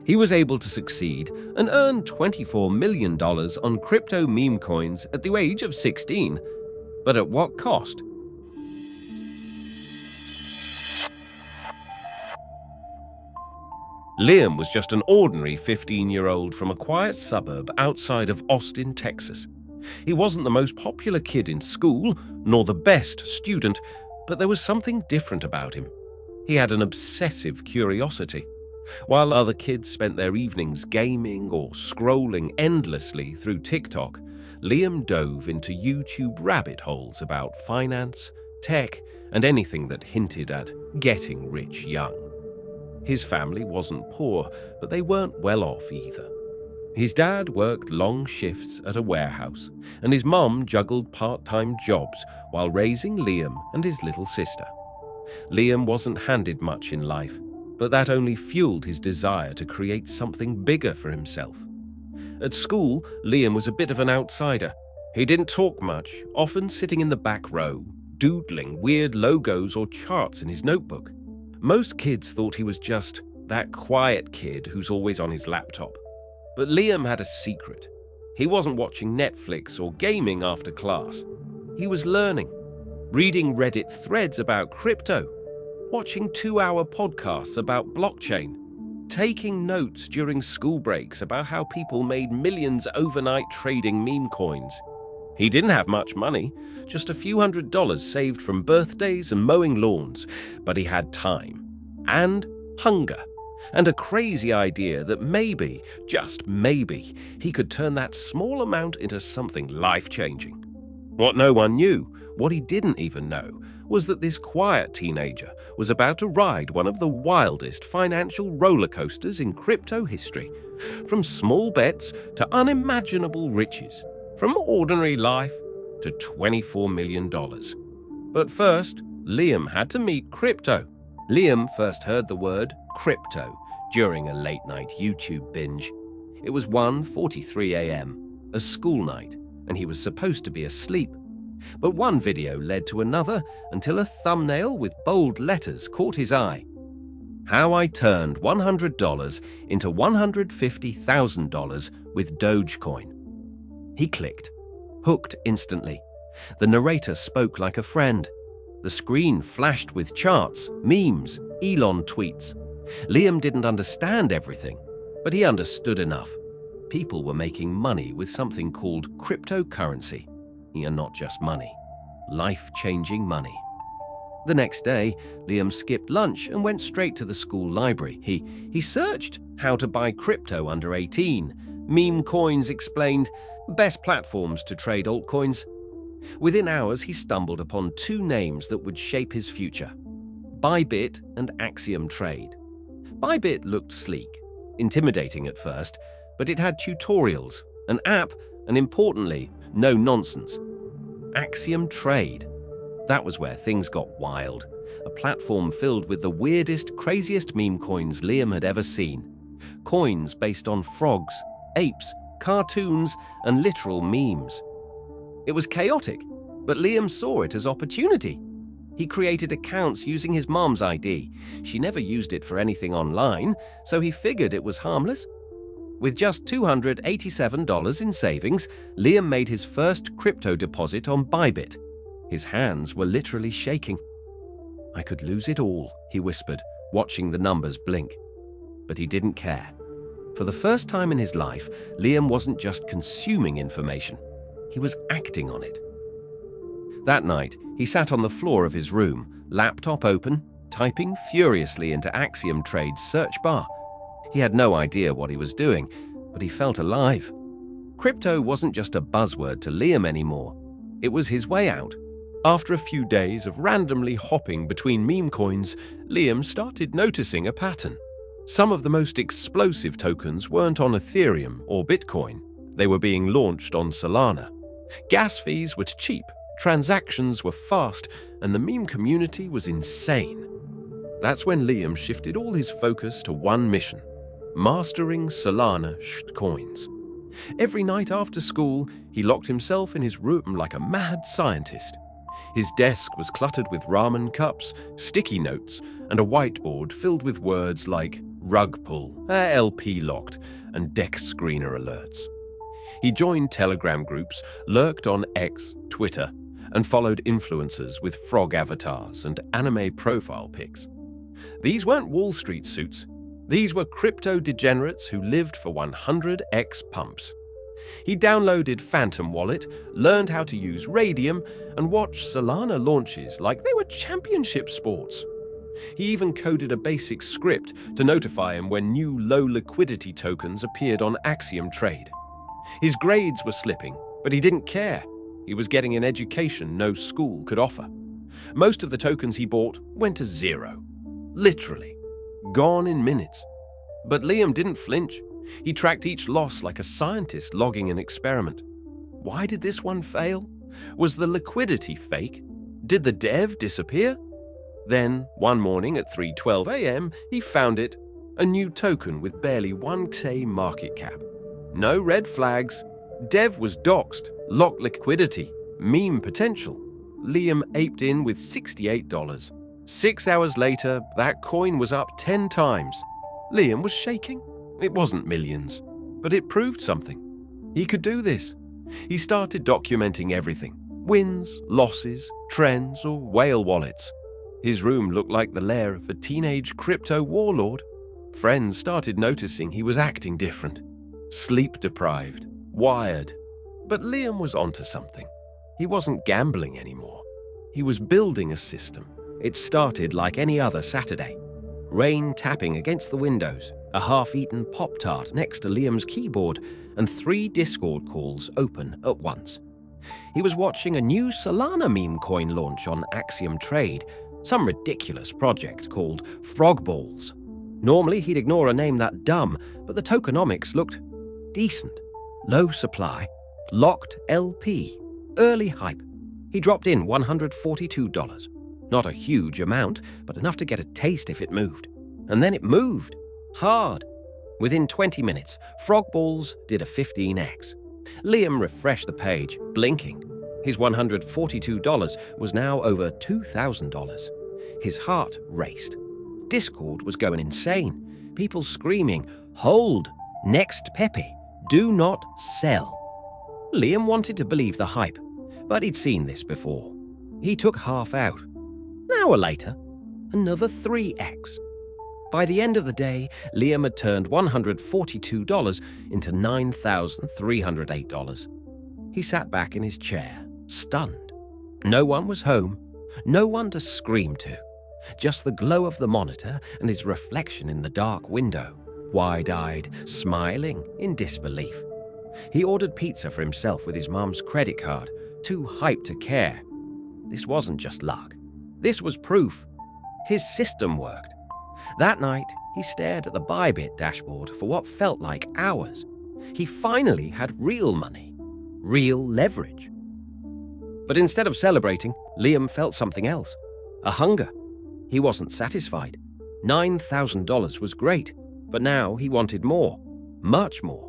He was able to succeed and earn $24 million on crypto meme coins at the age of 16. But at what cost? Liam was just an ordinary 15-year-old from a quiet suburb outside of Austin, Texas. He wasn't the most popular kid in school, nor the best student, but there was something different about him. He had an obsessive curiosity. While other kids spent their evenings gaming or scrolling endlessly through TikTok, Liam dove into YouTube rabbit holes about finance, tech, and anything that hinted at getting rich young. His family wasn't poor, but they weren't well off either. His dad worked long shifts at a warehouse, and his mom juggled part-time jobs while raising Liam and his little sister. Liam wasn't handed much in life, but that only fueled his desire to create something bigger for himself. At school, Liam was a bit of an outsider. He didn't talk much, often sitting in the back row, doodling weird logos or charts in his notebook. Most kids thought he was just that quiet kid who's always on his laptop. But Liam had a secret. He wasn't watching Netflix or gaming after class. He was learning, reading Reddit threads about crypto, watching 2-hour podcasts about blockchain, taking notes during school breaks about how people made millions overnight trading meme coins. He didn't have much money, just a few $100s saved from birthdays and mowing lawns, but he had time and hunger and a crazy idea that maybe, just maybe, he could turn that small amount into something life-changing. What no one knew, what he didn't even know, was that this quiet teenager was about to ride one of the wildest financial roller coasters in crypto history, from small bets to unimaginable riches, from ordinary life to $24 million. But first, Liam had to meet crypto. Liam first heard the word crypto during a late-night YouTube binge. It was 1:43 a.m., a school night, and he was supposed to be asleep. But one video led to another until a thumbnail with bold letters caught his eye. How I turned $100 into $150,000 with Dogecoin. He clicked, hooked instantly. The narrator spoke like a friend. The screen flashed with charts, memes, Elon tweets. Liam didn't understand everything, but he understood enough. People were making money with something called cryptocurrency. And not just money, life-changing money. The next day, Liam skipped lunch and went straight to the school library. He searched how to buy crypto under 18. Meme Coins explained best platforms to trade altcoins. Within hours, he stumbled upon 2 names that would shape his future: Bybit and Axiom Trade. Bybit looked sleek, intimidating at first, but it had tutorials, an app, and importantly, no nonsense. Axiom Trade. That was where things got wild. A platform filled with the weirdest, craziest meme coins Liam had ever seen. Coins based on frogs, apes, cartoons, and literal memes. It was chaotic, but Liam saw it as opportunity. He created accounts using his mom's ID. She never used it for anything online, so he figured it was harmless. With just $287 in savings, Liam made his first crypto deposit on Bybit. His hands were literally shaking. "I could lose it all," he whispered, watching the numbers blink. But he didn't care. For the first time in his life, Liam wasn't just consuming information. He was acting on it. That night, he sat on the floor of his room, laptop open, typing furiously into Axiom Trade's search bar. He had no idea what he was doing, but he felt alive. Crypto wasn't just a buzzword to Liam anymore. It was his way out. After a few days of randomly hopping between meme coins, Liam started noticing a pattern. Some of the most explosive tokens weren't on Ethereum or Bitcoin. They were being launched on Solana. Gas fees were cheap, transactions were fast, and the meme community was insane. That's when Liam shifted all his focus to one mission: mastering Solana coins. Every night after school, he locked himself in his room like a mad scientist. His desk was cluttered with ramen cups, sticky notes, and a whiteboard filled with words like rug pull, LP locked, and deck screener alerts. He joined Telegram groups, lurked on X, Twitter, and followed influencers with frog avatars and anime profile pics. These weren't Wall Street suits. These were crypto degenerates who lived for 100x pumps. He downloaded Phantom Wallet, learned how to use Radium, and watched Solana launches like they were championship sports. He even coded a basic script to notify him when new low-liquidity tokens appeared on Axiom Trade. His grades were slipping, but he didn't care. He was getting an education no school could offer. Most of the tokens he bought went to zero. Literally. Gone in minutes. But Liam didn't flinch. He tracked each loss like a scientist logging an experiment. Why did this one fail? Was the liquidity fake? Did the dev disappear? Then, one morning at 3:12 a.m., he found it. A new token with barely 1K market cap. No red flags. Dev was doxed, locked liquidity, meme potential. Liam aped in with $68. 6 hours later, that coin was up 10 times. Liam was shaking. It wasn't millions, but it proved something. He could do this. He started documenting everything: wins, losses, trends, or whale wallets. His room looked like the lair of a teenage crypto warlord. Friends started noticing he was acting different. Sleep-deprived, wired. But Liam was onto something. He wasn't gambling anymore. He was building a system. It started like any other Saturday. Rain tapping against the windows, a half-eaten Pop-Tart next to Liam's keyboard, and 3 Discord calls open at once. He was watching a new Solana meme coin launch on Axiom Trade, some ridiculous project called Frog Balls. Normally he'd ignore a name that dumb, but the tokenomics looked decent. Low supply, locked LP, early hype. He dropped in $142. Not a huge amount, but enough to get a taste if it moved. And then it moved. Hard. Within 20 minutes, Frog Balls did a 15x. Liam refreshed the page, blinking. His $142 was now over $2,000. His heart raced. Discord was going insane. People screaming, "Hold! Next Pepe! Do not sell!" Liam wanted to believe the hype, but he'd seen this before. He took half out. An hour later, another 3x. By the end of the day, Liam had turned $142 into $9,308. He sat back in his chair, stunned. No one was home, no one to scream to. Just the glow of the monitor and his reflection in the dark window, wide-eyed, smiling in disbelief. He ordered pizza for himself with his mum's credit card, too hyped to care. This wasn't just luck. This was proof. His system worked. That night, he stared at the Bybit dashboard for what felt like hours. He finally had real money, real leverage. But instead of celebrating, Liam felt something else, a hunger. He wasn't satisfied. $9,000 was great, but now he wanted more, much more.